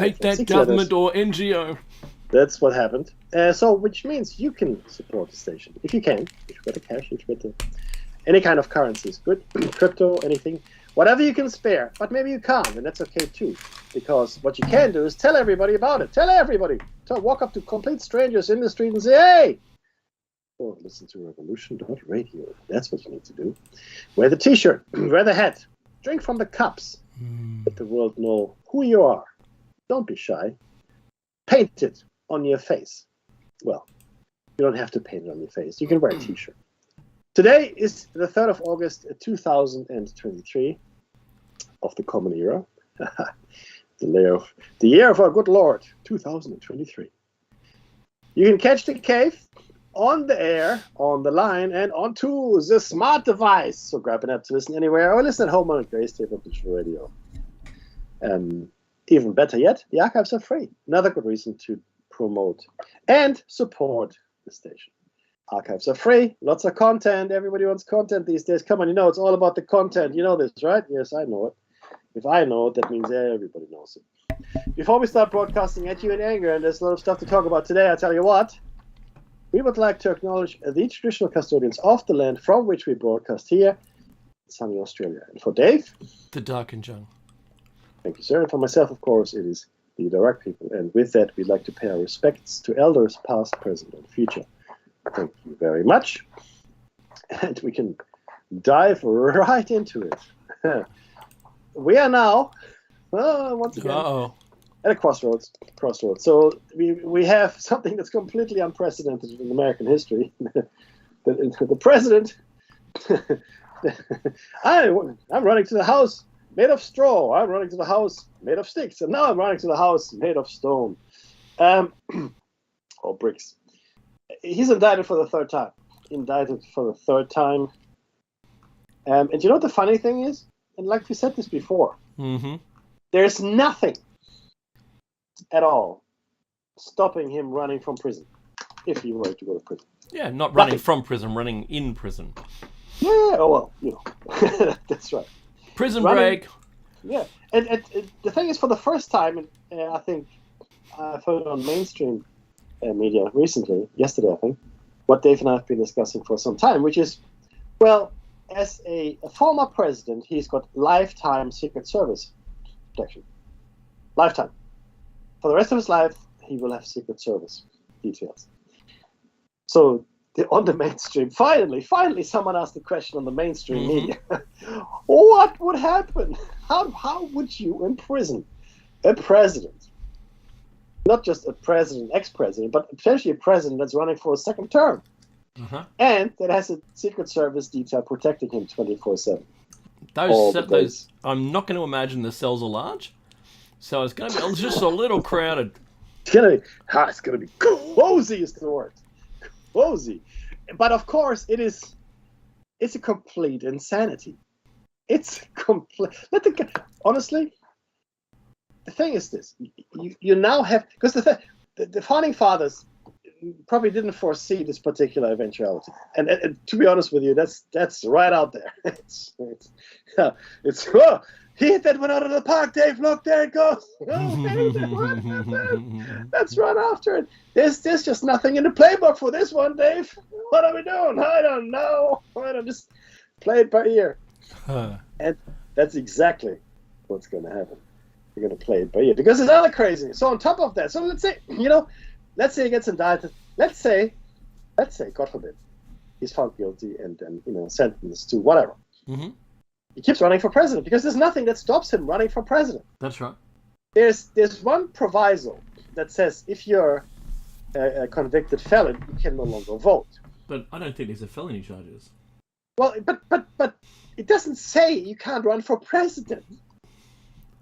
Hate that 6 government letters. or NGO. That's what happened. So, which means you can support the station if you can. If you've got the cash, if you've got any kind of currency is good, crypto, anything, whatever you can spare. But maybe you can't, and that's okay too, because what you can do is tell everybody about it. Tell everybody. Walk up to complete strangers in the street and say, "Hey, oh, listen to Revolution.radio." That's what you need to do. Wear the T-shirt, wear the hat, drink from the cups. Let the world know who you are. Don't be shy. Paint it on your face. Well, you don't have to paint it on your face. You can wear a T-shirt. Today is the 3rd of August, 2023, of the Common Era. the year of our good Lord, 2023. You can catch the cave on the air, on the line, and onto the smart device. So grab an app to listen anywhere, or listen at home on a Grace Tape of Digital Radio. Even better yet, the archives are free. Another good reason to promote and support the station. Archives are free, lots of content. Everybody wants content these days. Come on, it's all about the content. You know this, right? Yes, I know it. If I know it, that means everybody knows it. Before we start broadcasting at you in anger, and there's a lot of stuff to talk about today, I tell you what, we would like to acknowledge the traditional custodians of the land from which we broadcast here in sunny Australia. And for Dave, The Dark and Jung. thank you, sir. And for myself, of course, it is the Direct people. And with that, we'd like to pay our respects to elders past, present, and future. Thank you very much. And we can dive right into it. We are now, once again, at a crossroads. So we have something that's completely unprecedented in American history. The president, I'm running to the house made of straw. I'm running to the house made of sticks. And now I'm running to the house made of stone. Or bricks. He's indicted for the third time. And you know what the funny thing is? And like we said this before, there's nothing at all stopping him running from prison if he were to go to prison. Yeah, not running from prison, running in prison. Yeah, that's right. Prison break. Yeah, and the thing is, for the first time, I think I've heard on mainstream media recently, yesterday I think, what Dave and I have been discussing for some time, which is, well, as a former president, he's got lifetime Secret Service protection. Lifetime. For the rest of his life, he will have Secret Service details. So on the mainstream, finally, someone asked the question on the mainstream media. What would happen? How would you imprison a president? Not just a president, ex-president, but potentially a president that's running for a second term. And that has a Secret Service detail protecting him 24/7. Those, I'm not going to imagine the cells are large, so it's going to be just a little crowded. It's going to be cozy is the word. Cozy. But of course, it's a complete insanity. It's complete. Honestly, the thing is this: you now have, because the founding fathers probably didn't foresee this particular eventuality, and to be honest with you, that's right out there. He hit that one out of the park, Dave. Look, there it goes. Let's run after it. There's just nothing in the playbook for this one, Dave. What are we doing? I don't know. I don't just play it by ear. And that's exactly what's going to happen. We're going to play it by ear because there's other crazy. So on top of that, so let's say he gets indicted. Let's say, God forbid, he's found guilty and then sentenced to whatever. He keeps running for president because there's nothing that stops him running for president. That's right. There's one proviso that says if you're a convicted felon, you can no longer vote. But I don't think there's a felony charges. Well, but it doesn't say you can't run for president.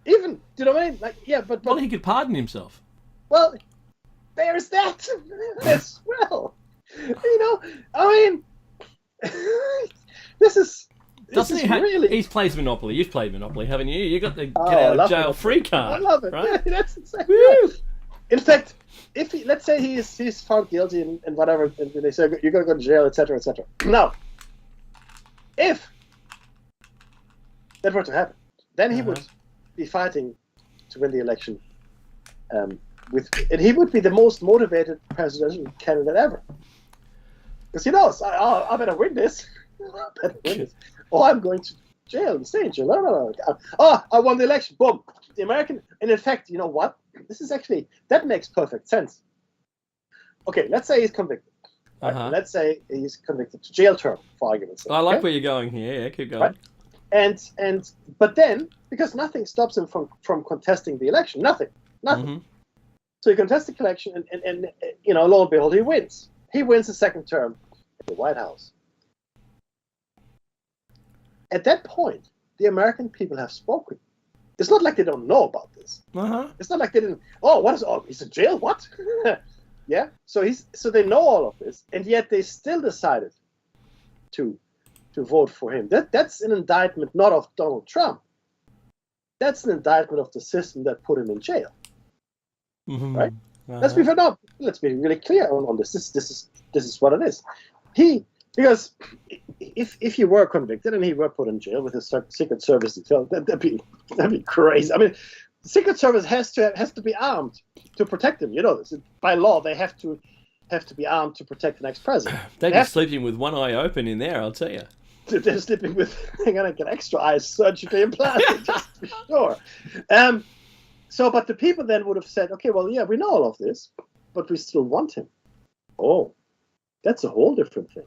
Even, do you know what I mean? Like, yeah, but well, he could pardon himself. Well, there's that as well. I mean, this is. Doesn't he really? He's played Monopoly. You've played Monopoly, haven't you? You got the get out of jail free card. I love it. Right? Yeah, that's exactly right. In fact, if let's say he's found guilty and whatever, and they say you're going to go to jail, etc., etc. Now, if that were to happen, then he would be fighting to win the election And he would be the most motivated presidential candidate ever. Because he knows, I better win this. I better win this. Oh, I'm going to jail and stay in jail. No. Oh, I won the election. Boom. The American, and in fact, you know what? This is actually, that makes perfect sense. Okay, let's say he's convicted. Right? Let's say he's convicted to jail term, for argument's sake. I like where you're going here. Yeah, keep going. Right? But then, because nothing stops him from contesting the election, nothing. Mm-hmm. So he contests the election, and lo and behold, he wins. He wins the second term in the White House. At that point, the American people have spoken. It's not like they don't know about this. It's not like they didn't. He's in jail? What? Yeah. So they know all of this, and yet they still decided to vote for him. That's an indictment not of Donald Trump. That's an indictment of the system that put him in jail. Mm-hmm. Right? Let's be really clear on this. This is what it is. Because if you were convicted and he were put in jail with a Secret Service detail, that'd be crazy. I mean, the Secret Service has to be armed to protect him. You know this. By law, they have to be armed to protect the next president. They'd be sleeping with one eye open in there, I'll tell you. They're sleeping with, they're gonna get extra eyes surgically implanted, just to be sure. But the people then would have said, okay, well, yeah, we know all of this, but we still want him. Oh, that's a whole different thing.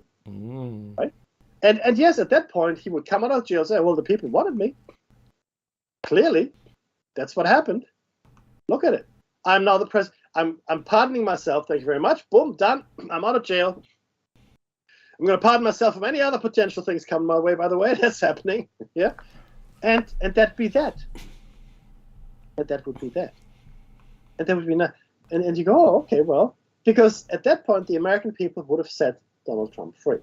Right? And yes, at that point, he would come out of jail and say, well, the people wanted me. Clearly, that's what happened. Look at it. I'm now the president. I'm pardoning myself. Thank you very much. Boom, done. I'm out of jail. I'm going to pardon myself from any other potential things coming my way, by the way. That's happening. Yeah. And that'd be that. And that would be that. And that would be not. And you go, oh, okay, well, because at that point, the American people would have set Donald Trump free.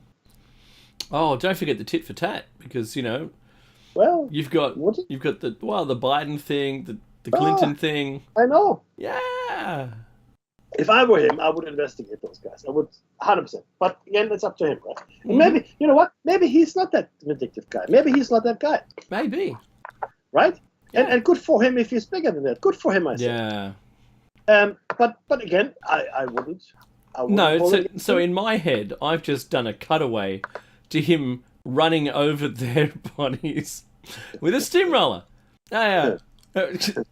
Oh, don't forget the tit for tat, because, well, you've got the Biden thing, the Clinton thing. I know. Yeah. If I were him, I would investigate those guys. I would 100%. But again, it's up to him, right? And maybe, you know what? Maybe he's not that vindictive guy. Maybe he's not that guy. Maybe. Right? Yeah. And good for him if he's bigger than that. Good for him, I say. Yeah. But again, I wouldn't. No, so in my head, I've just done a cutaway to him running over their bodies with a steamroller.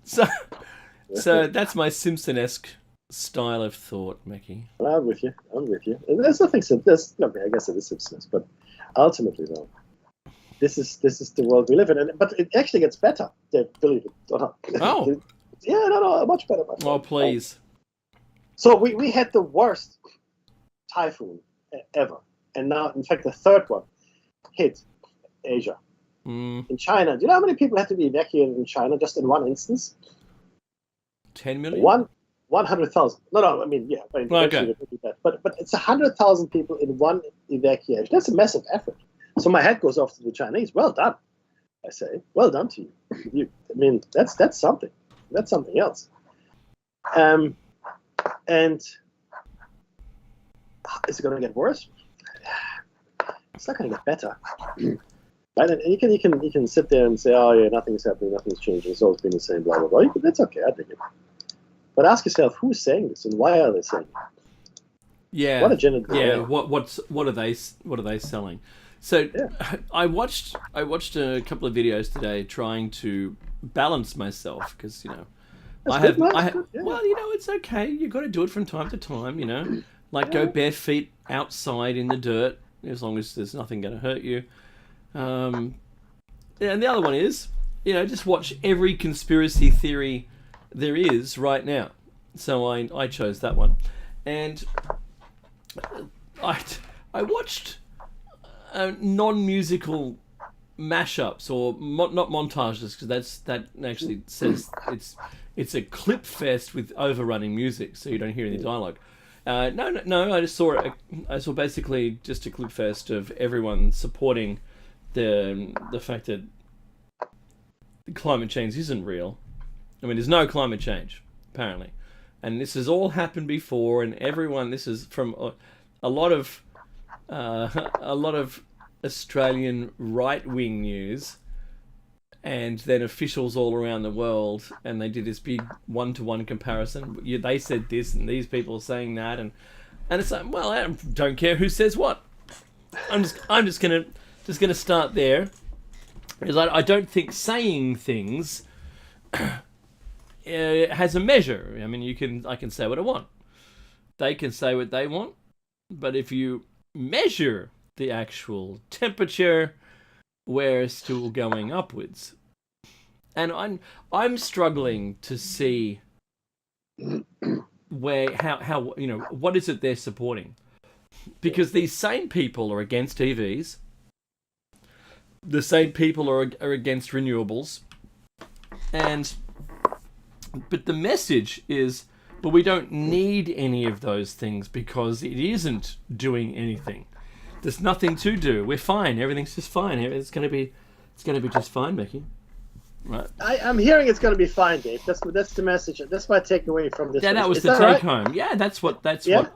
So that's my Simpson-esque style of thought, Mickey. Well, I'm with you. There's nothing simple. I guess it is Simpsons, but ultimately, though, this is the world we live in. But it actually gets better. Believe it or not. Oh. Yeah, no, much better. Oh, please. So we had the worst typhoon ever, and now, in fact, the third one hit Asia. In China. Do you know how many people had to be evacuated in China just in one instance? 10 million? 100,000. No, I mean, yeah. Okay. But it's 100,000 people in one evacuation. That's a massive effort. So my hat goes off to the Chinese. Well done, I say. Well done to you. I mean, that's something. That's something else. And is it going to get worse? It's not going to get better. Right? And you can sit there and say, oh yeah, nothing's happening, nothing's changing, it's always been the same, blah blah blah. That's okay, I think it. But ask yourself, who's saying this and why are they saying it? Yeah. What agenda? Yeah. What are they selling? So yeah. I watched a couple of videos today trying to balance myself because well, it's okay. You got to do it from time to time. Like go bare feet outside in the dirt as long as there's nothing going to hurt you. And the other one is, just watch every conspiracy theory there is right now. So I chose that one, and I watched non-musical mashups or not montages because that actually says it's a clip fest with overrunning music, so you don't hear any dialogue. No. I just saw basically just a clip fest of everyone supporting the fact that climate change isn't real. I mean, there's no climate change apparently, and this has all happened before. And everyone, this is from a lot of Australian right-wing news, and then officials all around the world, and they did this big one-to-one comparison. They said this, and these people are saying that, and it's like, well, I don't care who says what. I'm just gonna start there, because I don't think saying things has a measure. I mean, I can say what I want. They can say what they want, but if you measure the actual temperature, we're still going upwards. And I'm struggling to see how what is it they're supporting, because these same people are against EVs. The same people are against renewables, but the message is, well, we don't need any of those things because it isn't doing anything. There's nothing to do. We're fine. Everything's just fine. It's gonna be just fine, Mickey. Right. I'm hearing it's gonna be fine, Dave. That's the message. That's my takeaway from this. Yeah, that was the take home. Yeah, that's what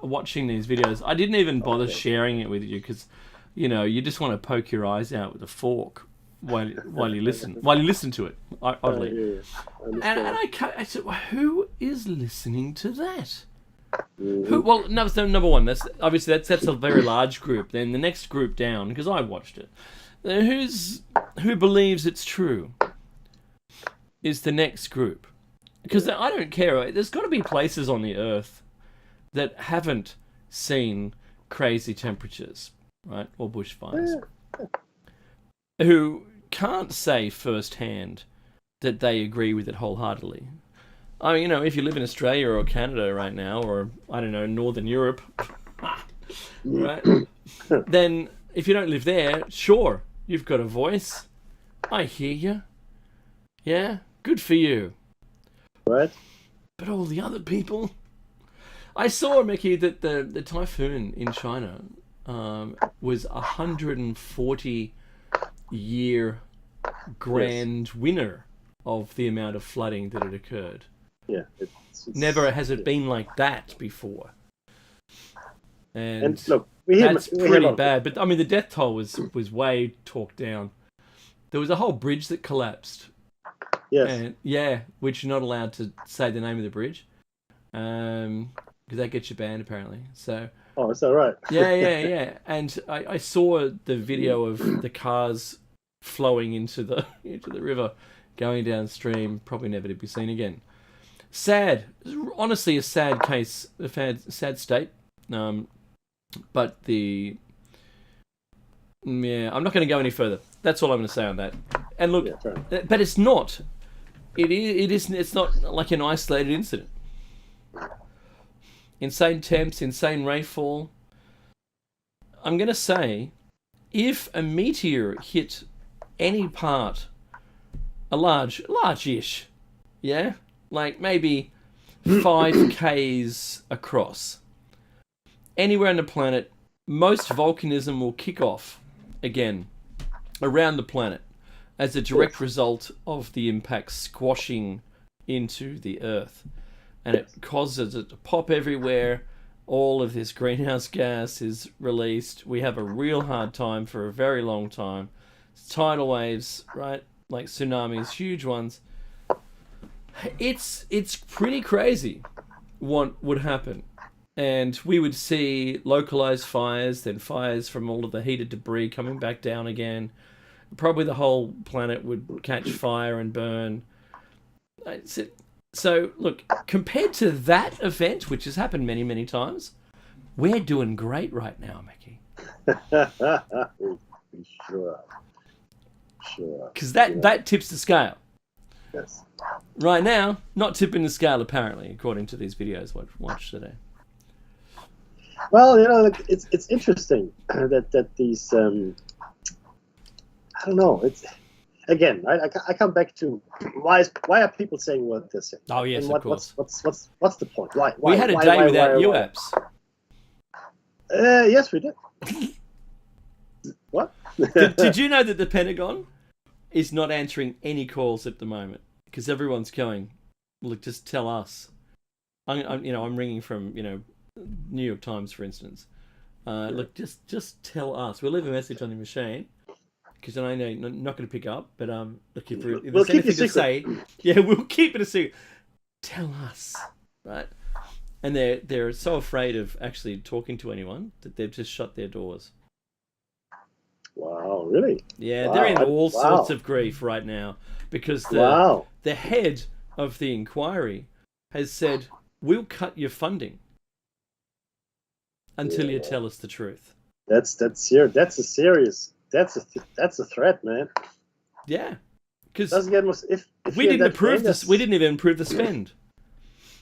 watching these videos. I didn't even bother sharing it with you because, you just want to poke your eyes out with a fork while you listen to it. Oddly. And I said, well, who is listening to that? Who? Well, no, so number one, that's a very large group. Then the next group down, because I watched it, who believes it's true is the next group. Because I don't care. There's got to be places on the earth that haven't seen crazy temperatures, right, or bushfires, who can't say firsthand that they agree with it wholeheartedly. I mean, if you live in Australia or Canada right now, or, I don't know, Northern Europe, right, then if you don't live there, sure, you've got a voice. I hear you. Yeah, good for you. Right. But all the other people... I saw, Mickey, that the typhoon in China was 140-year grand winner of the amount of flooding that had occurred. Yeah, never has it been like that before. And look, that's pretty bad. But I mean, the death toll was way talked down. There was a whole bridge that collapsed. Yes. And, which you're not allowed to say the name of the bridge, because that gets you banned apparently. So. Oh, is that right? Yeah. And I saw the video of the cars flowing into the river, going downstream, probably never to be seen again. Sad, honestly, a sad case, sad state. But I'm not going to go any further. That's all I'm going to say on that. And look, but it's not. It's not like an isolated incident. Insane temps, insane rainfall. I'm going to say, if a meteor hit any part, a large-ish, yeah, like maybe 5 k's across, anywhere on the planet, most volcanism will kick off again around the planet as a direct result of the impact squashing into the Earth. And it causes it to pop everywhere. All of this greenhouse gas is released. We have a real hard time for a very long time. Tidal waves, right? Like tsunamis, huge ones. It's pretty crazy what would happen. And we would see localized fires, then fires from all of the heated debris coming back down again. Probably the whole planet would catch fire and burn. So, look, compared to that event, which has happened many, many times, we're doing great right now, Mickey. Sure. Because that tips the scale. Yes. Right now, not tipping the scale, apparently, according to these videos watched today. Well, it's interesting that these I don't know. It's again, I come back to why are people saying what they're saying? Oh yes, of course. What's the point? Why? We had a day without UAPs. Yes, we did. What? Did you know that the Pentagon is not answering any calls at the moment because everyone's going, look, just tell us. I'm ringing from New York Times, for instance. Look, just tell us. We'll leave a message on the machine. because I know you're not going to pick up, but look, if We'll there's keep anything your to say, yeah, we'll keep it a secret. Tell us, right? And they're so afraid of actually talking to anyone that they've just shut their doors. Wow, really? Yeah, Wow. they're in all sorts of grief right now because the head of the inquiry has said, we'll cut your funding until you tell us the truth. That's a threat, man. Yeah, because if we didn't approve this. We didn't even approve the spend.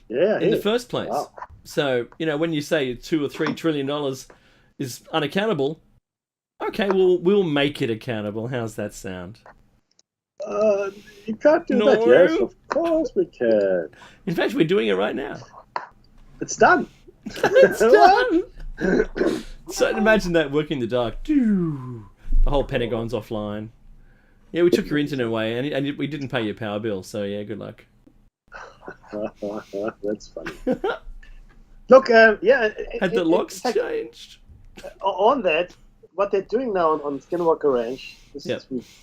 Yeah, in the first place. Wow. So when you say $2 or $3 trillion is unaccountable, okay, we'll make it accountable. How's that sound? You can't do that. Yes, of course we can. In fact, we're doing it right now. It's done. It's done. So imagine that working in the dark. The whole Pentagon's offline. Yeah, we took your internet away, and we didn't pay your power bill. So yeah, good luck. That's funny. Look, had the locks changed? On that, what they're doing now on Skinwalker Ranch, we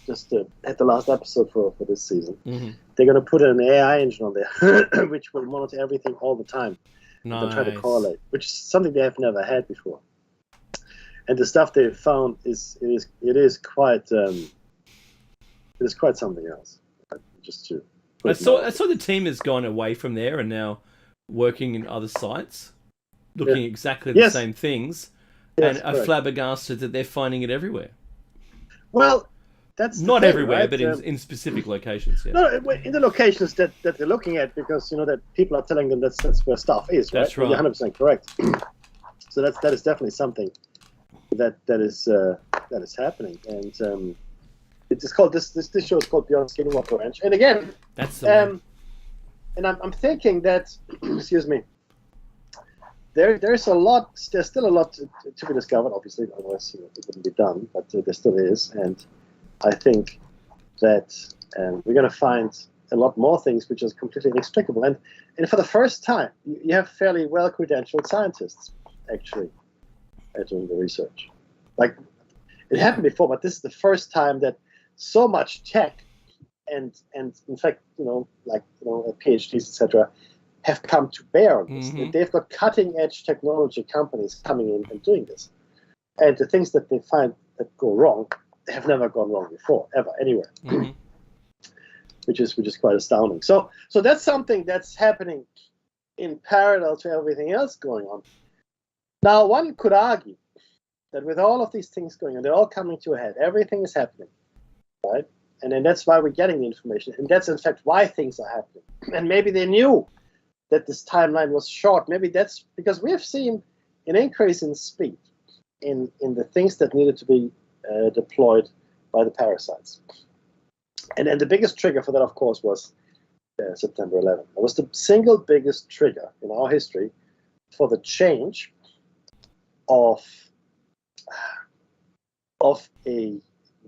just had the last episode for this season. Mm-hmm. They're going to put an AI engine on there, which will monitor everything all the time. Nice. They'll try to correlate, which is something they have never had before. And the stuff they found is quite something else. Just to. I saw the team has gone away from there and now working in other sites, looking exactly the same things, and are flabbergasted that they're finding it everywhere. Well, that's not thing, everywhere, right? but in specific locations. Yeah. No, in the locations that they're looking at, because that people are telling them that's where stuff is. Right? That's right. You're 100% correct. So that is definitely something that is happening, and it's called this show is called Beyond Skinwalker Ranch, and again, that's the one. And I'm thinking that excuse me, there's still a lot to be discovered, obviously, otherwise it wouldn't be done, but there still is, and I think that we're going to find a lot more things which is completely inexplicable, and for the first time you have fairly well credentialed scientists actually doing the research. Like, it happened before, but this is the first time that so much tech and in fact PhDs, etc., have come to bear on this. Mm-hmm. They've got cutting edge technology companies coming in and doing this, and the things that they find that go wrong, they have never gone wrong before, ever, anywhere. Mm-hmm. which is quite astounding. So that's something that's happening in parallel to everything else going on. Now, one could argue that with all of these things going on, they're all coming to a head. Everything is happening, right? And then that's why we're getting the information. And that's, in fact, why things are happening. And maybe they knew that this timeline was short. Maybe that's because we have seen an increase in speed in the things that needed to be deployed by the parasites. And then the biggest trigger for that, of course, was September 11th. It was the single biggest trigger in our history for the change of a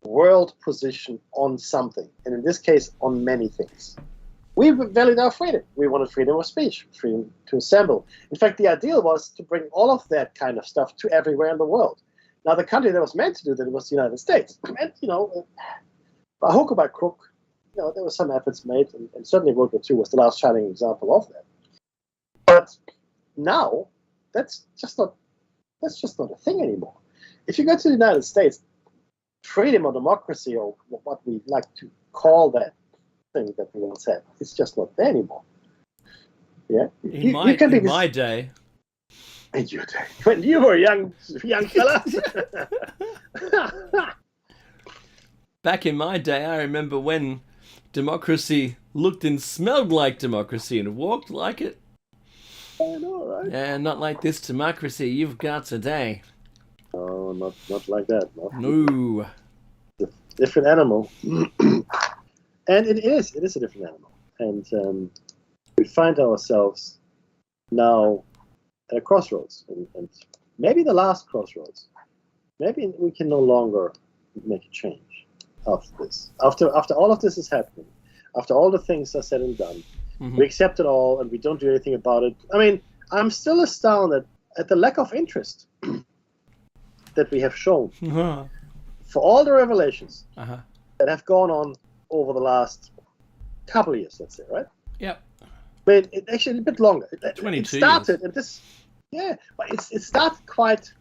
world position on something, and in this case, on many things. We valued our freedom. We wanted freedom of speech, freedom to assemble. In fact, the ideal was to bring all of that kind of stuff to everywhere in the world. Now, the country that was meant to do that was the United States. And, by hook or by crook, there were some efforts made, and certainly World War II was the last shining example of that. But now, that's just not a thing anymore. If you go to the United States, freedom or democracy, or what we like to call that thing that we once had, it's just not there anymore. Yeah, in my day. In your day, when you were a young fella. Back in my day, I remember when democracy looked and smelled like democracy and walked like it. I know, right? Yeah, not like this democracy you've got today. Oh, not like that. No. It's a different animal. And it is a different animal. And we find ourselves now at a crossroads, and maybe the last crossroads. Maybe we can no longer make a change after this. After all of this is happening, after all the things are said and done, we accept it all and we don't do anything about it. I mean, I'm still astounded at the lack of interest that we have shown for all the revelations Uh-huh. that have gone on over the last couple of years, let's say, right? Yep. I mean, it actually a bit longer. 22 it started, years. and this, but it started quite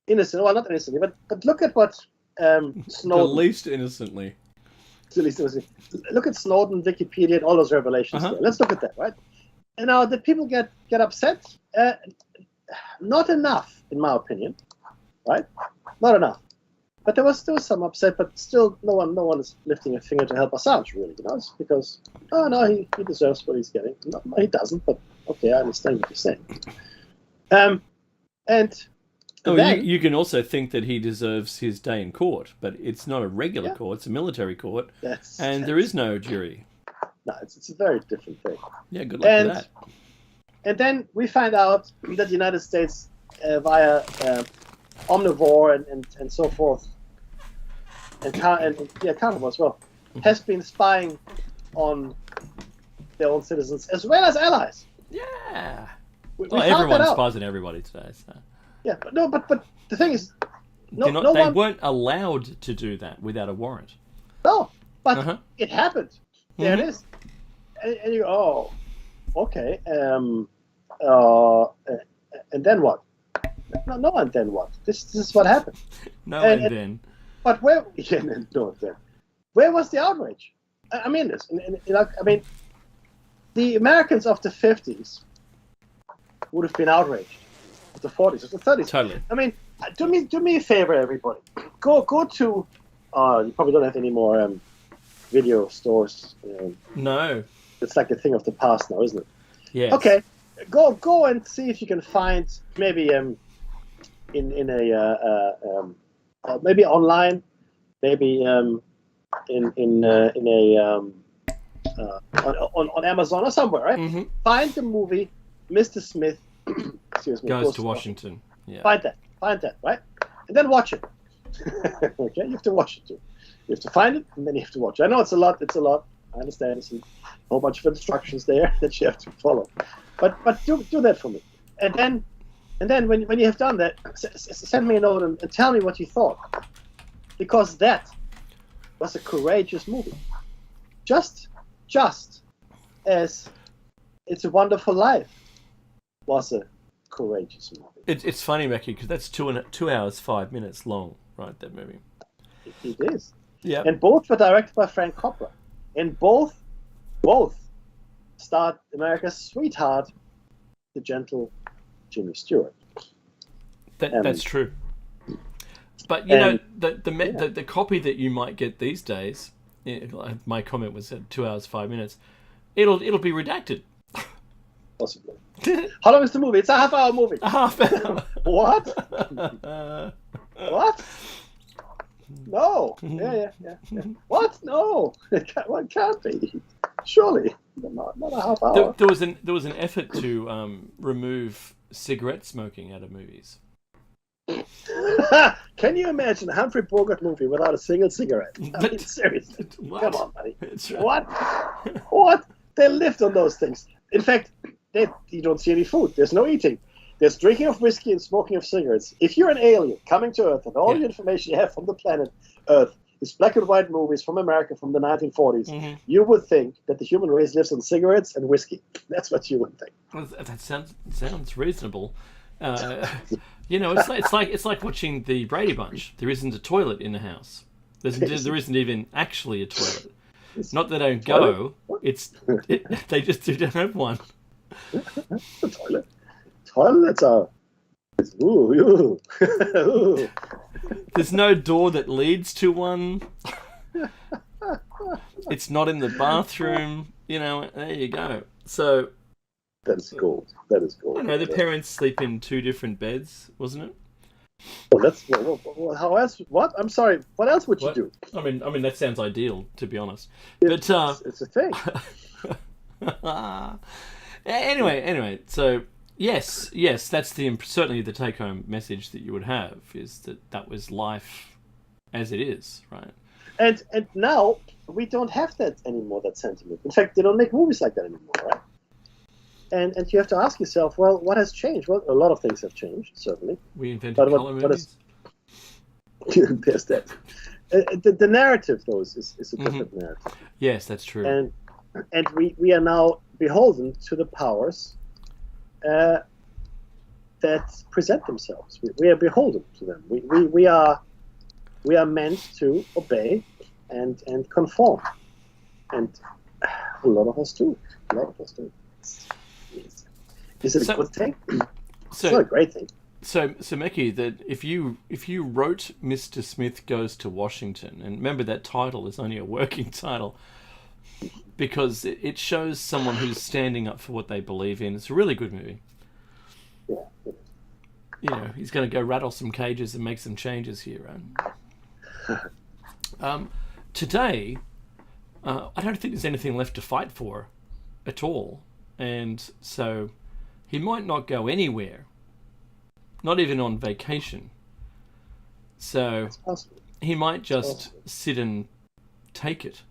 innocent. Well, not innocently, but look at what Snowden. The least innocently. Look at Snowden, Wikipedia, and all those revelations. Uh-huh. There. Let's look at that, right? And now the people get upset. Not enough, in my opinion, right? Not enough. But there was some upset, but still, no one is lifting a finger to help Assange, really, It's because he deserves what he's getting. No, he doesn't, but okay, I understand what you're saying. You can also think that he deserves his day in court, but it's not a regular court; it's a military court, and there is no jury. No, it's a very different thing. Yeah, good luck with that. And then we find out that the United States, via Omnivore and so forth, and Carnivore as well, has been spying on their own citizens as well as allies. Yeah. Well, everyone spies on everybody today. So. Yeah, but the thing is, they weren't allowed to do that without a warrant. No, but it happened. There it is. And you go, okay. And then what? No, and then what? This is what happened. Then. But where? Yeah, no, then. Where was the outrage? I mean this. The Americans of the 50s would have been outraged. Of the 40s, of the 30s. Totally. I mean, do me a favor, everybody. Go to. You probably don't have any more video stores. No. It's like a thing of the past now, isn't it? Yes. Okay. Go and see if you can find maybe in a maybe online, maybe on Amazon or somewhere, right? Mm-hmm. Find the movie Mr. Smith goes to Washington. Yeah. Find that, right? And then watch it. Okay, you have to watch it too. You have to find it and then you have to watch it. I know it's a lot. I understand. There's a whole bunch of instructions there that you have to follow. But do that for me. And then when you have done that, send me a note and tell me what you thought. Because that was a courageous movie. Just as It's a Wonderful Life was a courageous movie. It's funny, Mackie, because that's 2 hours 5 minutes long, right? That movie. It is. Yeah. And both were directed by Frank Capra. And both starred America's sweetheart, the gentle Jimmy Stewart. That's true. But the copy that you might get these days, my comment was at 2 hours 5 minutes. It'll be redacted. Possibly. How long is the movie? It's a half-hour movie. A half hour. What? What? No. Yeah. What? No. It can't be. Surely. Not a half hour. There was an effort to remove cigarette smoking out of movies. Can you imagine a Humphrey Bogart movie without a single cigarette? I mean, seriously. What? Come on, buddy. Right. What? They lived on those things. In fact, you don't see any food. There's no eating. There's drinking of whiskey and smoking of cigarettes. If you're an alien coming to Earth and all the information you have from the planet Earth is black and white movies from America from the 1940s, you would think that the human race lives on cigarettes and whiskey. That's what you would think. Well, that sounds reasonable. It's like watching the Brady Bunch. There isn't a toilet in the house. There isn't even actually a toilet. Not that they don't go. They just don't have one. The toilet. Toilets are. Ooh. There's no door that leads to one. It's not in the bathroom. There you go. So. That is cool. I know the parents sleep in 2 different beds, wasn't it? Well, how else? What? I'm sorry. What else would you do? I mean that sounds ideal, to be honest. It's a thing. Anyway. So yes, that's certainly the take-home message that you would have is that was life as it is, right? And now we don't have that anymore. That sentiment. In fact, they don't make movies like that anymore, right? And you have to ask yourself, well, what has changed? Well, a lot of things have changed, certainly. We invented color movies. There's that. The narrative, though, is a different narrative. Yes, that's true. And we are now beholden to the powers that present themselves. We are beholden to them. We are meant to obey and conform. And a lot of us do. Is it a good thing? It's not a great thing. So Meki, that if you wrote Mr. Smith Goes to Washington, and remember that title is only a working title, because it shows someone who's standing up for what they believe in. It's a really good movie. Yeah. You know, he's going to go rattle some cages and make some changes here, right? Today, I don't think there's anything left to fight for at all, and so he might not go anywhere. Not even on vacation. So he might just sit and take it.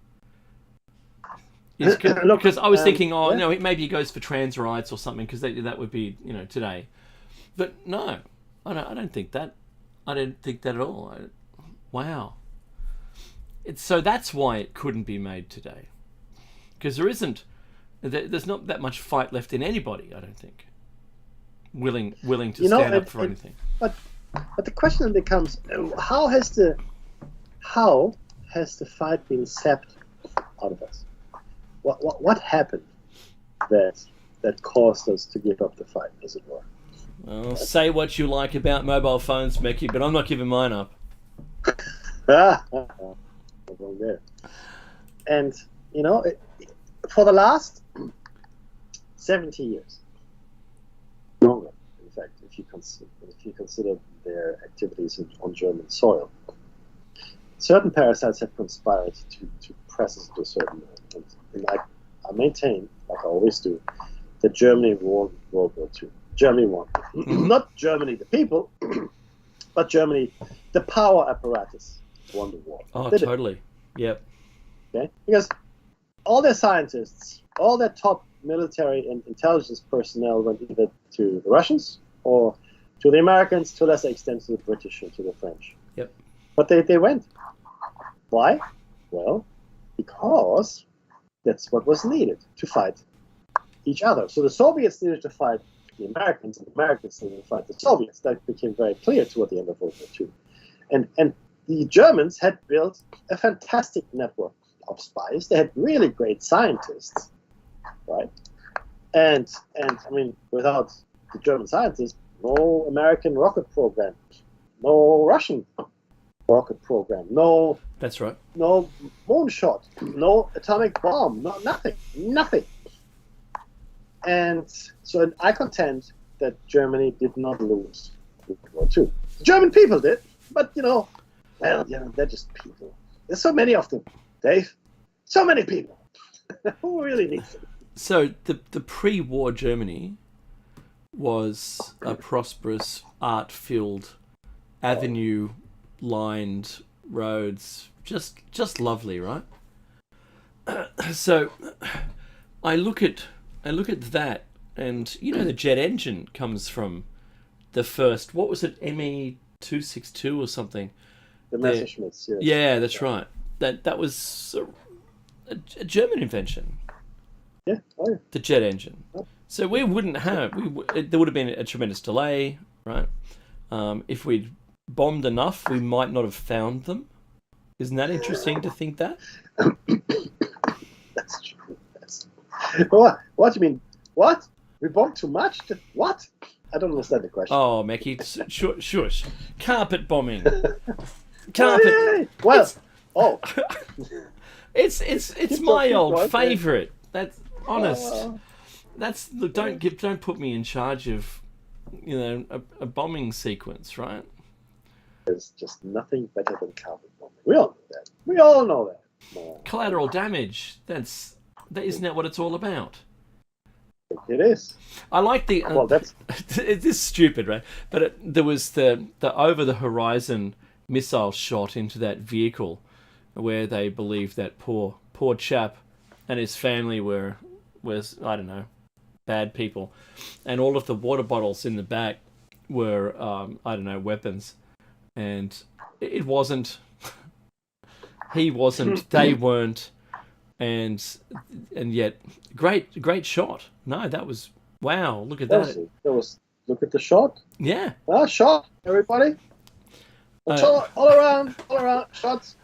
Because I was thinking, no, maybe he goes for trans rights or something, because that would be, today. But no, I don't think that. I don't think that at all. Wow. So that's why it couldn't be made today. Because there's not that much fight left in anybody, I don't think. Willing to stand up for anything. But the question becomes, how has the fight been sapped out of us? What happened that caused us to give up the fight, as it were? Well, say what you like about mobile phones, Meki, but I'm not giving mine up. Wrong there. And for the last 70 years. Longer, in fact, if you consider their activities on German soil, certain parasites have conspired to press us to a certain point. And I maintain, like I always do, that Germany won World War II. Germany won. Not Germany, the people, but Germany, the power apparatus, won the war. Oh, totally. Yep. Okay, because all their scientists, all their top military and intelligence personnel went either to the Russians or to the Americans, to a lesser extent to the British and to the French. Yep. But they went. Why? Well, because that's what was needed to fight each other. So the Soviets needed to fight the Americans, and the Americans needed to fight the Soviets. That became very clear toward the end of World War II. And the Germans had built a fantastic network of spies. They had really great scientists. Right, and I mean, without the German scientists, no American rocket program, no Russian rocket program, no. That's right. No moonshot, no atomic bomb, nothing. And so I contend that Germany did not lose World War II. The German people did, but they're just people. There's so many of them, Dave. So many people. Who really needs them? So the pre-war Germany was a prosperous, art-filled, avenue-lined roads, just lovely, right? So I look at that, and the jet engine comes from the first. What was it, ME-262 or something? The Messerschmitts. Yeah, that's right. That was a German invention. Yeah, the jet engine. So we wouldn't have. There would have been a tremendous delay, right? If we'd bombed enough, we might not have found them. Isn't that interesting to think that? That's true. What do you mean? What? We bombed too much? What? I don't understand the question. Oh, Meki, shush. Carpet bombing. Carpet. Well, it's my old favourite. That's honest. Don't put me in charge of a bombing sequence, right? There's just nothing better than carpet bombing. We all know that. Collateral damage. Isn't that what it's all about? It is. I like the. It is stupid, right? But there was the over the horizon missile shot into that vehicle, where they believed that poor chap and his family was I don't know, bad people, and all of the water bottles in the back were I don't know, weapons, and it wasn't. He wasn't. They weren't. And yet, great shot. No, that was wow. Look at that. Look at the shot. Yeah. Shot, everybody. Shot all around, shots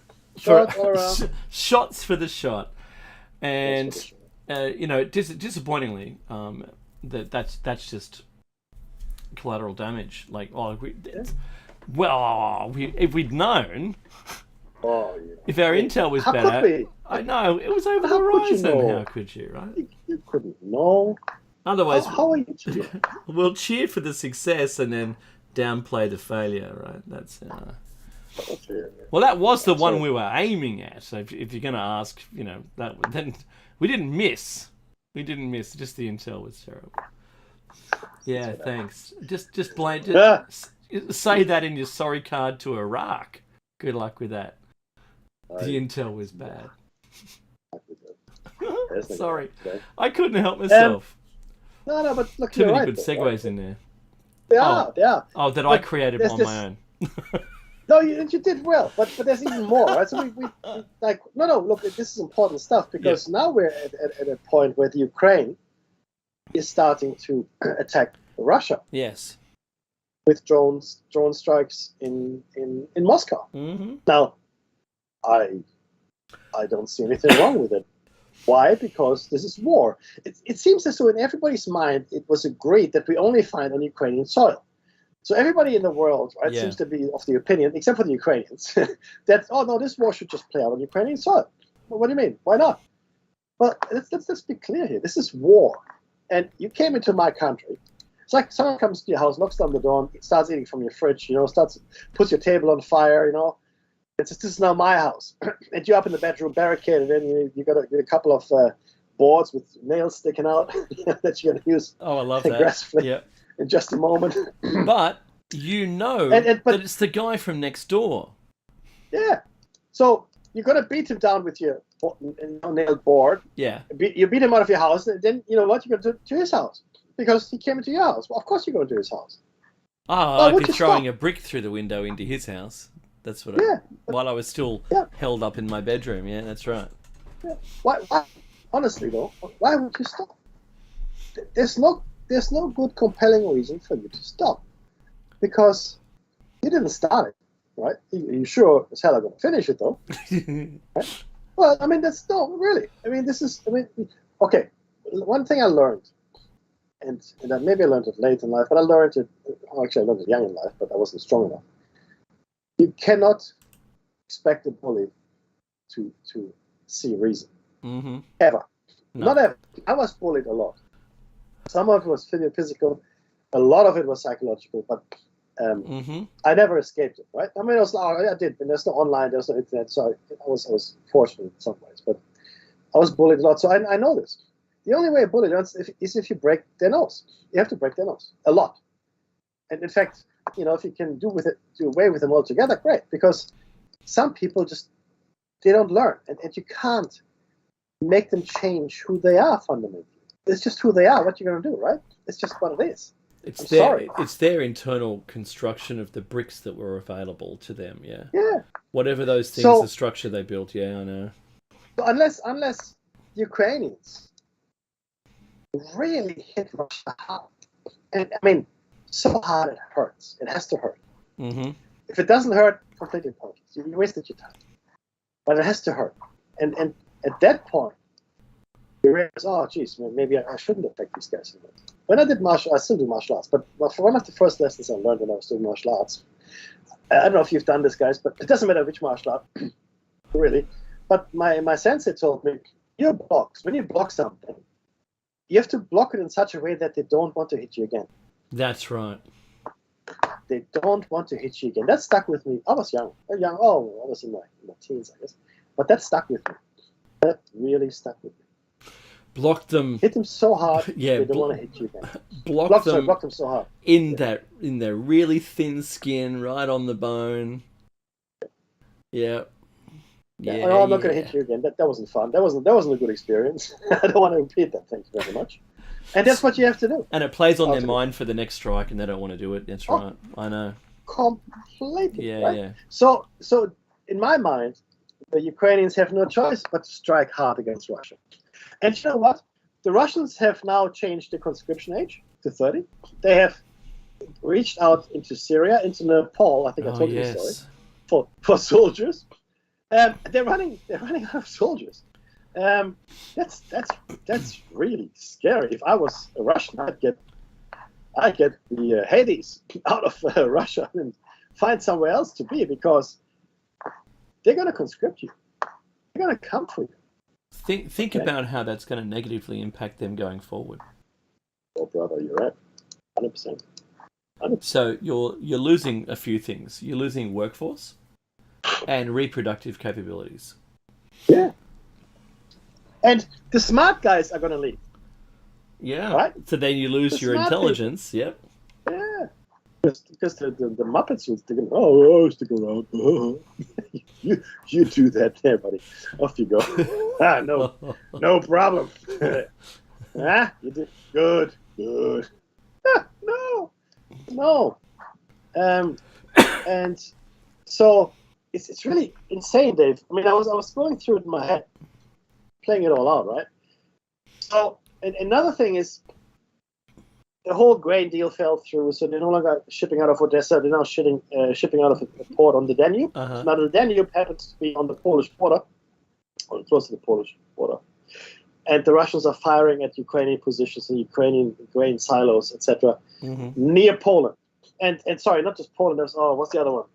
all around. Shots for the shot, and disappointingly, that's just collateral damage. Like, if we'd known, if our intel was better, I know it was over the horizon. How could you, right? You couldn't know. Otherwise, how are you? We'll cheer for the success and then downplay the failure, right? That's. Well, that was the one we were aiming at. So if you're going to ask, then we didn't miss. We didn't miss. Just the intel was terrible. Yeah, thanks. Just say that in your sorry card to Iraq. Good luck with that. The intel was bad. Sorry, I couldn't help myself. No, but look, too many good segues in there. They are. Oh, that I created on my own. No, you did well, but there's even more, right? So we like look, this is important stuff because now we're at a point where the Ukraine is starting to attack Russia. Yes. With drone strikes in Moscow. Mm-hmm. Now, I don't see anything wrong with it. Why? Because this is war. It seems as though in everybody's mind it was agreed that we only find on Ukrainian soil. So everybody in the world, right, seems to be of the opinion, except for the Ukrainians, that this war should just play out on Ukrainian soil. Well, what do you mean? Why not? Well, let's be clear here. This is war, and you came into my country. It's like someone comes to your house, knocks down the door, starts eating from your fridge, puts your table on fire, It's just, this is now my house, and you're up in the bedroom barricaded, and you got a couple of boards with nails sticking out that you're going to use. Oh, I love that. Aggressively. Yeah. In just a moment. But that it's the guy from next door. Yeah. So you're going to beat him down with your nailed board. Yeah. You beat him out of your house, and then you know what? You're going to his house. Because he came into your house. Well, of course you're going to his house. Oh, I'd be throwing a brick through the window into his house. That's what while I was still held up in my bedroom. Yeah, that's right. Yeah. Why? Honestly, though, why would you stop? There's no good compelling reason for you to stop, because you didn't start it, right? You sure as hell are going to finish it, though. Right? Well, I mean, really. I mean, okay. One thing I learned, and maybe I learned it late in life, but I learned it young in life, but I wasn't strong enough. You cannot expect a bully to see reason. Mm-hmm. Ever. No. Not ever. I was bullied a lot. Some of it was physical, a lot of it was psychological, but I never escaped it, right? I mean, I did, and there's no online, there's no internet, so I was fortunate in some ways, but I was bullied a lot, so I know this. The only way a bully learns is if you break their nose. You have to break their nose, a lot. And in fact, if you can do away with them altogether, great, because some people they don't learn, and you can't make them change who they are fundamentally. It's just who they are. What you're going to do, right? It's just what it is. It's their internal construction of the bricks that were available to them. Yeah. Yeah. Whatever those things, the structure they built. Yeah, I know. So unless Ukrainians really hit Russia hard, and I mean, so hard it hurts. It has to hurt. Mm-hmm. If it doesn't hurt, completely pointless. You wasted your time. But it has to hurt. And at that point, you realize, oh, geez, maybe I shouldn't affect these guys so much. When I did I still do martial arts, but for one of the first lessons I learned when I was doing martial arts, I don't know if you've done this, guys, but it doesn't matter which martial art, really. But my sensei told me, when you block something, you have to block it in such a way that they don't want to hit you again. That's right. They don't want to hit you again. That stuck with me. I was young. I was in my teens, I guess. But that stuck with me. That really stuck with me. Block them. Hit them so hard. Yeah, they don't want to hit you again. Block them so hard. In their really thin skin, right on the bone. Yeah. Yeah. I'm not going to hit you again. That wasn't fun. That wasn't a good experience. I don't want to repeat that. Thanks very much. And that's what you have to do. And it plays on their mind for the next strike, and they don't want to do it. That's right. I know. completely. Yeah, right? yeah. So in my mind, the Ukrainians have no choice but to strike hard against Russia. And you know what? The Russians have now changed the conscription age to 30. They have reached out into Syria, into Nepal. I think I Oh, told you the story. yes. For soldiers, they're running out of soldiers. That's really scary. If I was a Russian, I'd get the Hades out of Russia and find somewhere else to be, because they're going to conscript you. They're going to come for you. Think about how that's going to negatively impact them going forward. Oh, brother, you're right. 100%. So you're losing a few things. You're losing workforce and reproductive capabilities. Yeah. And the smart guys are going to leave. Yeah. Right? So then you lose your intelligence. People. Yep. Yeah. Because the Muppets will stick around. Oh, stick around. You do that there, buddy. Off you go. No problem. You did good. No. And so it's really insane, Dave. I mean, I was going through it in my head, playing it all out, right? So, and another thing is, the whole grain deal fell through, so they're no longer shipping out of Odessa. They're now shipping out of a port on the Danube. Uh-huh. Now, the Danube happens to be on the Polish border, or close to the Polish border. And the Russians are firing at Ukrainian positions and Ukrainian grain silos, etc., near Poland. And sorry, not just Poland. There's what's the other one?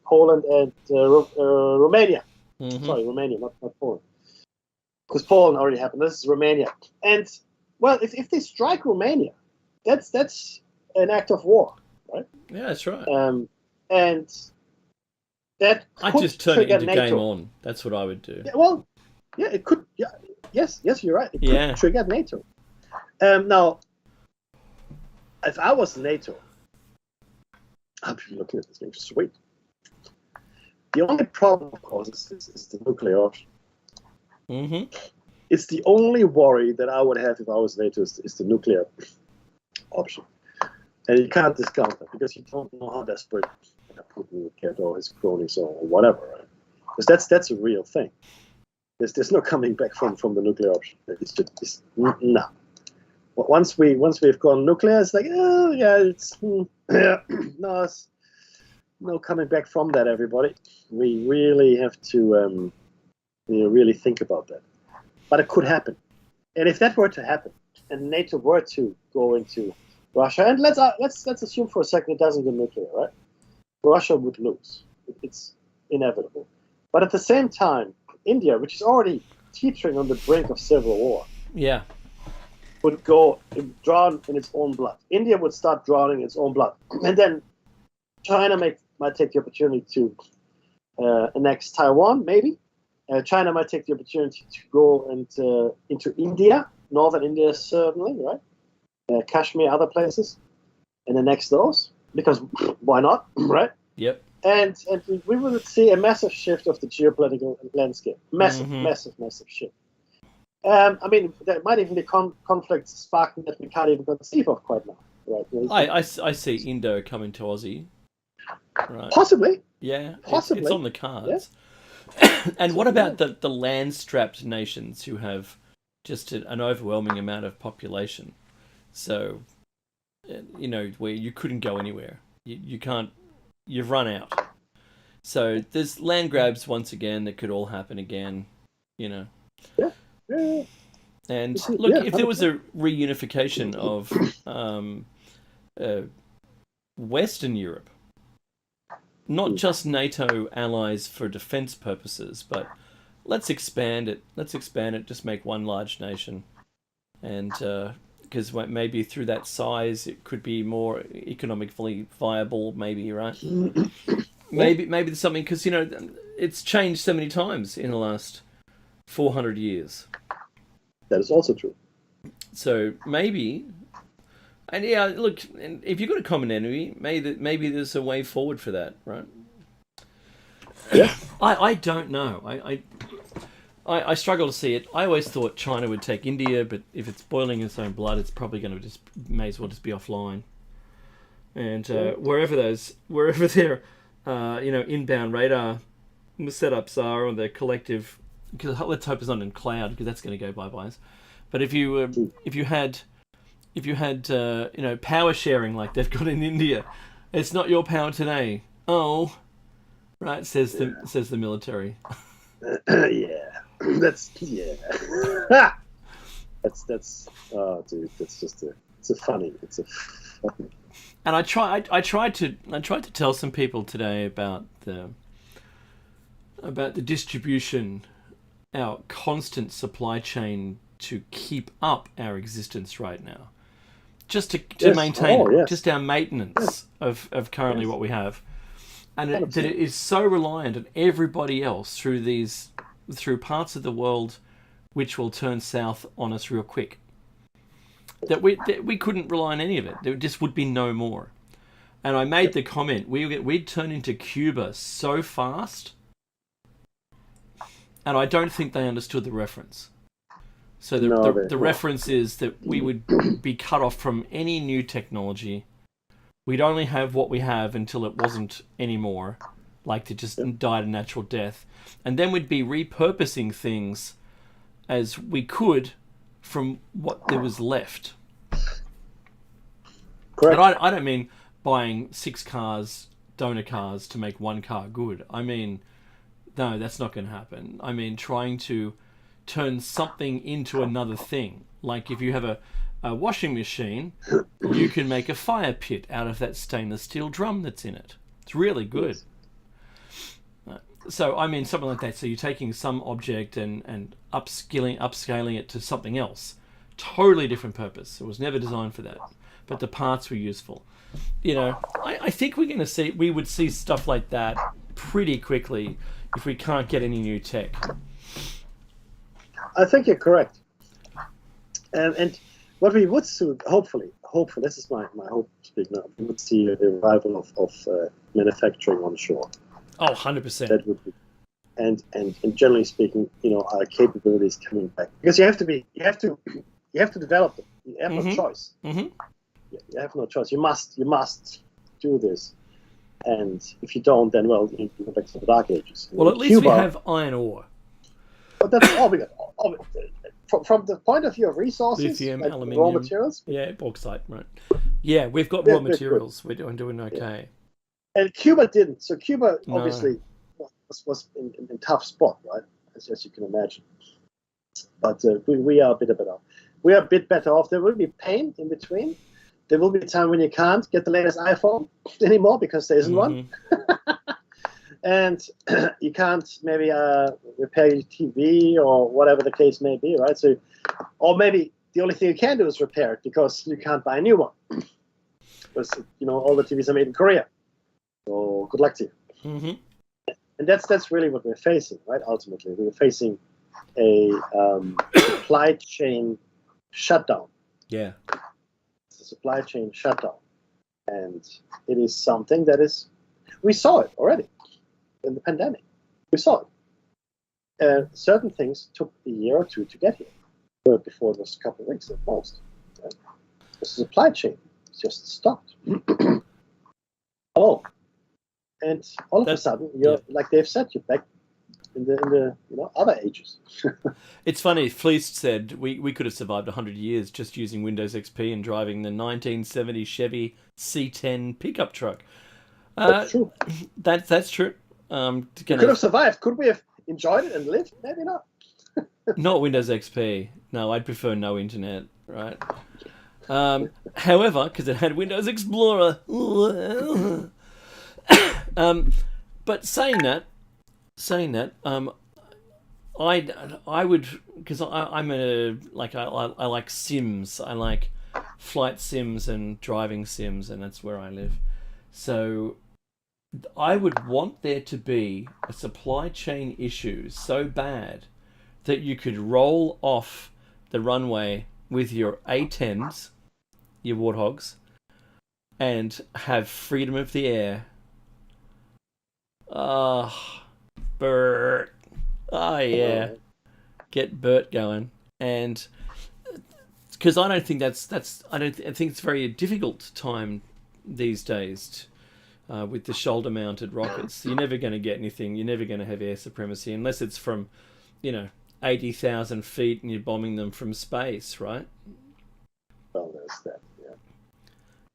Poland and Romania. Sorry, Romania, not Poland. Because Poland already happened. This is Romania. And well, if they strike Romania, that's an act of war, right? Yeah, that's right. And that I could just turn it into NATO. game on. That's what I would do. Yeah, well, yeah, it could. Yeah, yes, you're right. It could trigger NATO. Now, if I was NATO, I'd be looking at this thing. Sweet. The only problem, of course, is the nuclear option. It's the only worry that I would have if I was NATO is the nuclear option. And you can't discount that, because you don't know how desperate Putin would get, or his cronies, or whatever, right? Because that's a real thing. There's no coming back from the nuclear option. It's no. But once we've gone nuclear, it's like, oh yeah, it's no coming back from that, everybody. We really have to really think about that. But it could happen. And if that were to happen, and NATO were to go into Russia, and let's assume for a second it doesn't go nuclear, right? Russia would lose. It's inevitable. But at the same time, India, which is already teetering on the brink of civil war, would go drown in its own blood. India would start drowning in its own blood. And then China might take the opportunity to annex Taiwan, maybe. China might take the opportunity to go into India, northern India certainly, right? Kashmir, other places, and annex those, because why not, right? Yep. And we would see a massive shift of the geopolitical landscape. Massive shift. I mean, there might even be conflicts sparking that we can't even conceive of quite now. Right? I see Indo coming to Aussie. Right. Possibly. Yeah, possibly. It's on the cards. Yeah. And what about the land-strapped nations who have just an overwhelming amount of population? So, where you couldn't go anywhere. You can't. You've run out. So there's land grabs once again that could all happen again. Yeah. And look, if there was a reunification of Western Europe, not just NATO allies for defense purposes, but let's expand it. Just make one large nation, and because maybe through that size it could be more economically viable. Maybe, right? Maybe there's something, because it's changed so many times in the last 400 years. That is also true. So maybe, and yeah, look, if you've got a common enemy, maybe there's a way forward for that, right? Yeah. I don't know. I struggle to see it. I always thought China would take India, but if it's boiling its own blood, it's probably going to may as well just be offline. and wherever their inbound radar setups are, or their collective. Because let's hope it's not in cloud, because that's going to go bye-byes. But if you had power sharing like they've got in India, it's not your power today. Oh, right, says the military. Yeah, that's that's oh dude, that's just it's funny. And I tried to tell some people today about the distribution, our constant supply chain to keep up our existence right now, just to maintain just our maintenance of currently what we have, and that it is so reliant on everybody else through parts of the world which will turn south on us real quick. That we couldn't rely on any of it. There just would be no more. And I made the comment, we'd turn into Cuba so fast, and I don't think they understood the reference. So the reference is that we would be cut off from any new technology. We'd only have what we have until it wasn't anymore, like it just died a natural death. And then we'd be repurposing things as we could from what there was left. Correct. But I don't mean buying 6 cars, donor cars, to make 1 car good. I mean, no, that's not going to happen. I mean, trying to turn something into another thing. Like if you have a washing machine, you can make a fire pit out of that stainless steel drum that's in it. It's really good. Yes. So, I mean, something like that. So you're taking some object and upscaling it to something else. Totally different purpose. It was never designed for that. But the parts were useful. I think we would see stuff like that pretty quickly if we can't get any new tech. I think you're correct. And what we would soon, hopefully, this is my hope speaking now, we would see the revival of manufacturing on shore. Oh, 100%. That would be, and generally speaking, our capabilities coming back, because you have to develop them. You have no choice. Mm-hmm. You have no choice. You must do this. And if you don't, then you go back to the Dark Ages. Well, at least we have iron ore. But that's all we got. From the point of view of resources, lithium, like aluminium, raw materials. Yeah, bauxite, right. Yeah, we've got raw materials. We're doing okay. Yeah. And Cuba didn't. So Cuba obviously was in tough spot, right? As you can imagine. But we are a bit better. We are a bit better off. There will be pain in between. There will be a time when you can't get the latest iPhone anymore because there isn't one. And you can't maybe repair your TV or whatever the case may be, right? So, or maybe the only thing you can do is repair it because you can't buy a new one. Because, all the TVs are made in Korea. So good luck to you. Mm-hmm. And that's really what we're facing, right? Ultimately, we're facing a supply chain shutdown. Yeah. It's a supply chain shutdown. And it is something that we saw it already. In the pandemic, we saw it. Certain things took a year or two to get here, before it was a couple of weeks at most. Right? The supply chain just stopped. And all of a sudden, like they've said, you're back in the other ages. It's funny. Fleece said we could have survived 100 years just using Windows XP and driving the 1970 Chevy C10 pickup truck. That's true. That's true. Could have survived. Could we have enjoyed it and lived? Maybe not. Not Windows XP. No, I'd prefer no internet, right? However, because it had Windows Explorer. But saying that, I would, because I like sims. I like flight sims and driving sims, and that's where I live. So I would want there to be a supply chain issue so bad that you could roll off the runway with your A10s, your Warthogs, and have freedom of the air. Bert. Oh, yeah. Get Bert going. And because I don't think I think it's a very difficult time these days with the shoulder-mounted rockets. You're never going to get anything. You're never going to have air supremacy unless it's from, 80,000 feet and you're bombing them from space, right? Well, there's that. Yeah.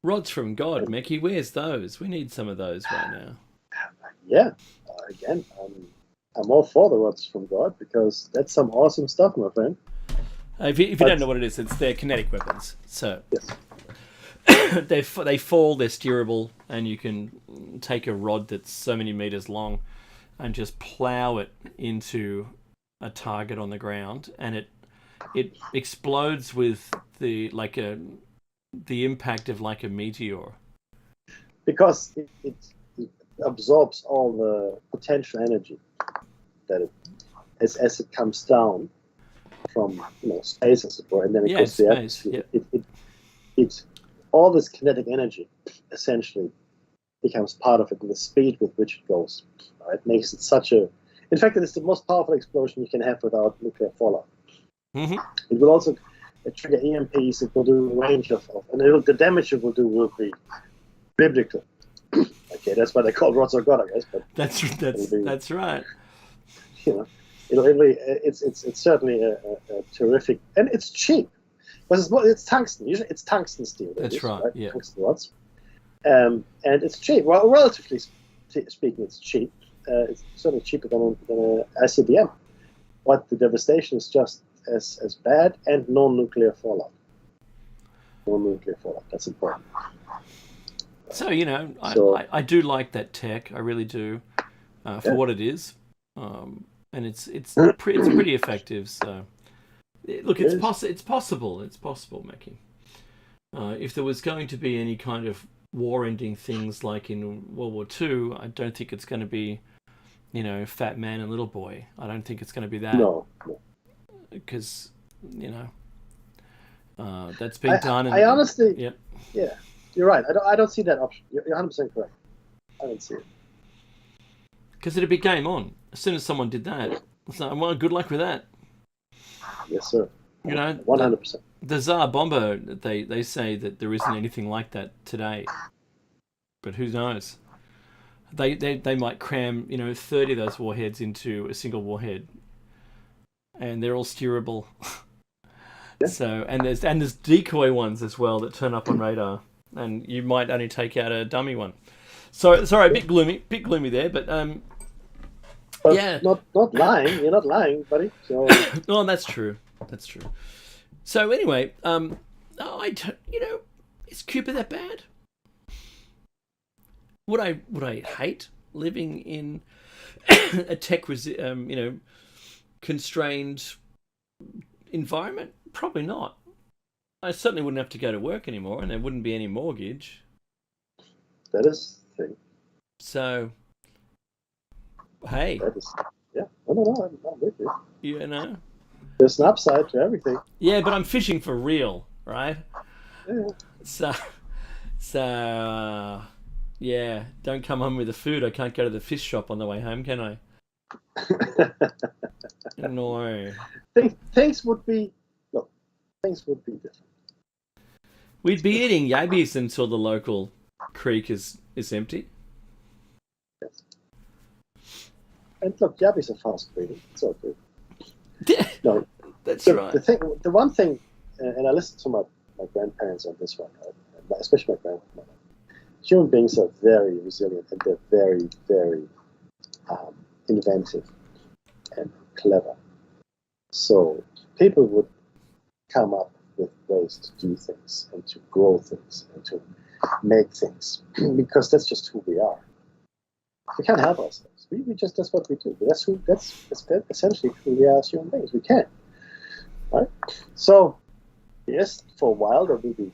Rods from God, Mickey. Where's those? We need some of those right now. Yeah. Again, I'm all for the rods from God because that's some awesome stuff, my friend. If you don't know what it is, it's their kinetic weapons. So yes. they fall, they're steerable, and you can take a rod that's so many meters long and just plow it into a target on the ground, and it explodes with the impact of like a meteor. Because it absorbs all the potential energy that as it comes down from space, as it were, and then it goes to the atmosphere. It all this kinetic energy essentially becomes part of it, and the speed with which it goes. It makes it such a. In fact, it is the most powerful explosion you can have without nuclear fallout. Mm-hmm. It will also trigger EMPs. It will do a range of and the damage it will do will be biblical. Okay, that's why they call rods of God, I guess. But that's right. It's certainly a terrific, and it's cheap. Because it's tungsten. Usually, it's tungsten steel. That's right. Yeah. Tungsten rods, and it's cheap. Well, relatively speaking, it's cheap. It's certainly cheaper than ICBM. But the devastation is just as bad, and no nuclear fallout. No nuclear fallout. That's important. So I do like that tech. I really do, for what it is, and it's pretty effective. So look, it's possible. It's possible, Mickey. If there was going to be any kind of war-ending things like in World War II, I don't think it's going to be, fat man and little boy. I don't think it's going to be that. No. Because that's been done. I honestly, yeah. You're right. I don't see that option. You're 100% correct. I don't see it. Because it'd be game on. As soon as someone did that, it's like, well, good luck with that. Yes, sir. 100%. The Tsar bomber, they say that there isn't anything like that today. But who knows? They might cram 30 of those warheads into a single warhead, and they're all steerable. Yeah. So and there's decoy ones as well that turn up on radar, and you might only take out a dummy one. So sorry, a bit gloomy there, but yeah, not lying. You're not lying, buddy. So no, that's true. So anyway, is Cuba that bad? Would I hate living in a tech constrained environment? Probably not. I certainly wouldn't have to go to work anymore, and there wouldn't be any mortgage. That is the thing. So, hey. Yeah. No, I'm with you. There's an upside to everything. Yeah, but I'm fishing for real, right? Yeah. So, yeah, don't come home with the food. I can't go to the fish shop on the way home, can I? No. Things would be different. We'd be eating yabbies until the local creek is empty. Yes. And look, yabbies are fast breeding. It's all good. No, that's right. The one thing, and I listened to my grandparents on this one, especially my grandmother. Human beings are very resilient, and they're very, very inventive and clever. So people would come up with ways to do things and to grow things and to make things because that's just who we are. We can't help ourselves. We just that's what we do. That's essentially who we are as human beings. We can, right? So yes, for a while there will be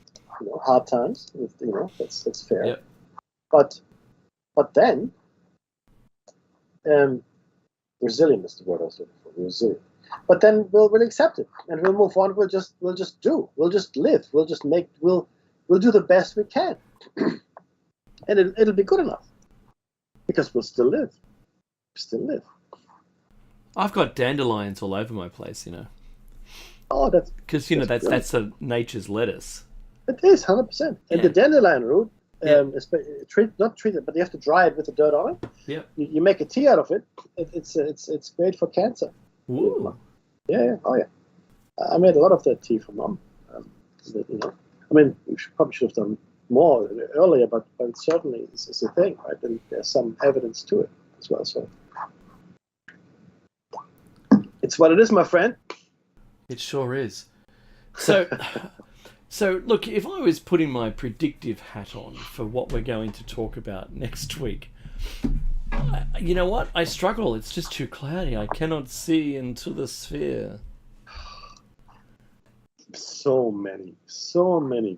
hard times. That's fair. Yep. But then resilient is the word I was looking for. Resilient. But then we'll accept it and we'll move on. We'll just do. We'll just live. We'll just we'll do the best we can, and it'll be good enough because we'll still live. I've got dandelions all over my place, Oh, that's because that's nature's lettuce. It is 100%. And the dandelion root not treat it, but you have to dry it with the dirt on it. Yeah. You make a tea out of it. It's great for cancer. Ooh. Yeah. Oh yeah. I made a lot of that tea for Mom. I mean, probably should have done more earlier, but it certainly is a thing, right? And there's some evidence to it as well. So it's what it is, my friend. It sure is. So, look, if I was putting my predictive hat on for what we're going to talk about next week, you know what? I struggle. It's just too cloudy. I cannot see into the sphere. So many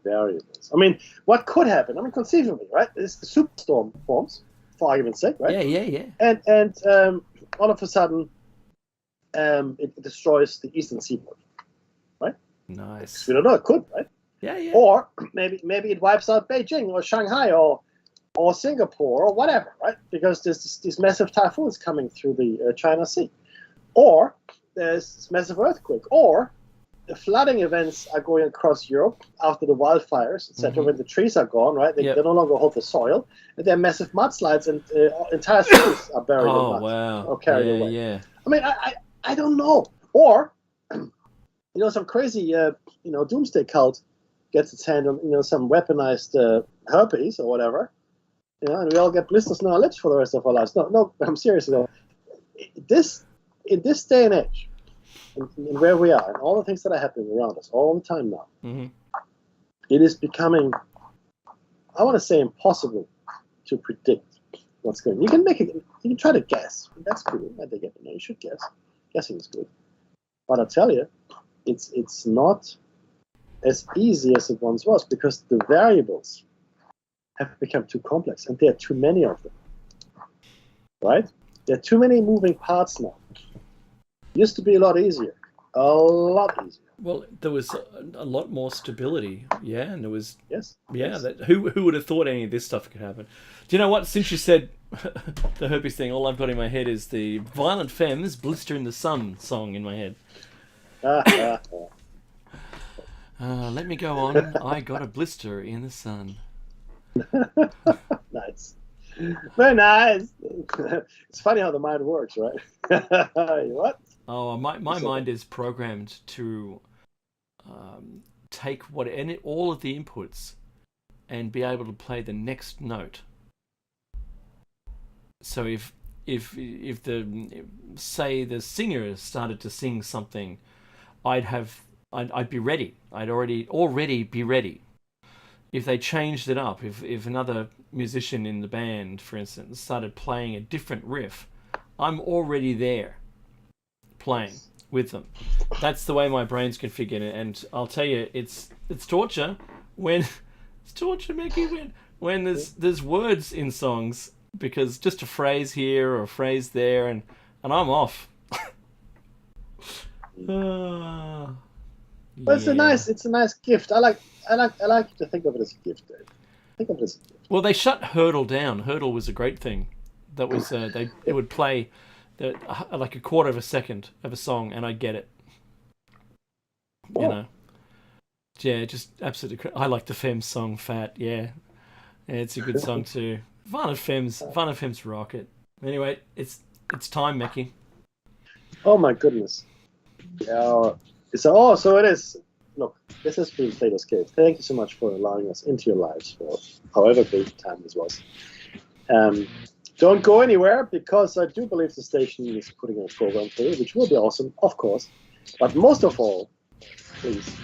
variables. I mean, what could happen? I mean, conceivably, right? Is the superstorm forms, for argument's sake, right? Yeah. And all of a sudden, it destroys the eastern seaboard, right? Nice. We don't know. It could, right? Yeah. Or maybe it wipes out Beijing or Shanghai or Singapore or whatever, right? Because there's these massive typhoons coming through the China Sea, or there's this massive earthquake, or the flooding events are going across Europe after the wildfires, etc. When the trees are gone, right? They no longer hold the soil, and there are massive mudslides, and entire cities are buried in mud or carried away. Yeah. I mean, I don't know. Or some crazy doomsday cult gets its hand on some weaponized herpes or whatever, and we all get blisters on our lips for the rest of our lives. No, I'm serious though. In this day and age, and where we are, and all the things that are happening around us all the time now, it is becoming, I want to say, impossible to predict what's going on. You can you can try to guess. That's cool. I think you should guess. Guessing is good. But I tell you, it's not as easy as it once was, because the variables have become too complex, and there are too many of them. Right? There are too many moving parts now. Used to be a lot easier. Well, there was a lot more stability, and there was yes. Who would have thought any of this stuff could happen? Do you know what? Since you said the herpes thing, all I've got in my head is the Violent Femmes "Blister in the Sun" song in my head. Let me go on. I got a blister in the sun. Nice. Very nice. It's funny how the mind works, right? What? Oh, my mind is programmed to take all of the inputs and be able to play the next note. So if say the singer started to sing something, I'd be ready. I'd already be ready. If they changed it up, if another musician in the band, for instance, started playing a different riff, I'm already there, playing with them. That's the way my brain's configured, and I'll tell you, it's torture when it's torture, Mickey, when there's words in songs, because just a phrase here or a phrase there, and I'm off. But it's a nice gift. I like to think of it as a gift, Dave. Think of it as a gift. Well, they shut Hurdle down. Hurdle was a great thing. That was it would play like a quarter of a second of a song, and I'd get it. You know, yeah, just absolutely. I like the Femmes song, "Fat." Yeah, it's a good song too. Violent Femmes rock it. Anyway, it's time, Mickey. Oh my goodness. Yeah. So it is. Look, this has been Plato's Cave. Thank you so much for allowing us into your lives for however big time this was. Don't go anywhere, because I do believe the station is putting a program for you, which will be awesome, of course. But most of all, please